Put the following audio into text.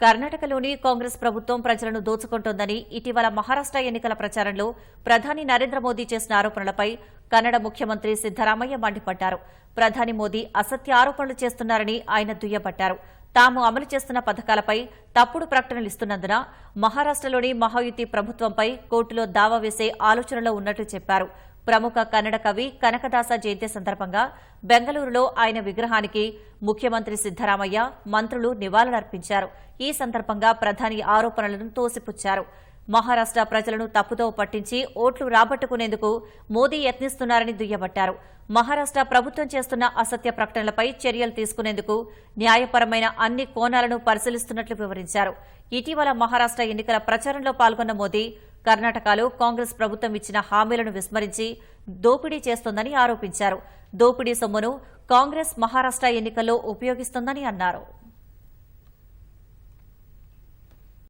కర్ణాటకలోని కాంగ్రెస్ ప్రభుత్వం ప్రజలను దోచుకుంటోందని ఇటీవల మహారాష్ట ఎన్నికల ప్రచారంలో ప్రధాని నరేంద్ర మోదీ చేసిన ఆరోపణలపై కన్నడ ముఖ్యమంత్రి సిద్దరామయ్య మండిపడ్డారు. ప్రధాని మోదీ అసత్య ఆరోపణలు చేస్తున్నారని ఆయన దుయ్యబట్టారు. తాము అమలు చేస్తున్న పథకాలపై తప్పుడు ప్రకటనలు ఇస్తున్నందున మహారాష్టలోని మహాయుతి ప్రభుత్వంపై కోర్టులో దావా వేసే ఆలోచనలో ఉన్నట్లు చెప్పారు. ప్రముఖ కన్నడ కవి కనకదాస జయంతి సందర్భంగా బెంగళూరులో ఆయన విగ్రహానికి ముఖ్యమంత్రి సిద్దరామయ్య, మంత్రులు నివాళులర్పించారు. ఈ సందర్భంగా ప్రధాని ఆరోపణలను తోసిపుచ్చారు. మహారాష్ట ప్రజలను తప్పుదోవ పట్టించి ఓట్లు రాబట్టుకునేందుకు మోదీ యత్నిస్తున్నారని దుయ్యబట్టారు. మహారాష్ట ప్రభుత్వం చేస్తున్న అసత్య ప్రకటనలపై చర్యలు తీసుకునేందుకు న్యాయపరమైన అన్ని కోణాలను పరిశీలిస్తున్నట్లు వివరించారు. ఇటీవల మహారాష్ట ఎన్నికల ప్రచారంలో పాల్గొన్న మోదీ కర్ణాటకలో కాంగ్రెస్ ప్రభుత్వం ఇచ్చిన హామీలను విస్మరించి దోపిడీ చేస్తోందని ఆరోపించారు. దోపిడీ సొమ్మును కాంగ్రెస్ మహారాష్ట ఎన్నికల్లో ఉపయోగిస్తోందని అన్నారు.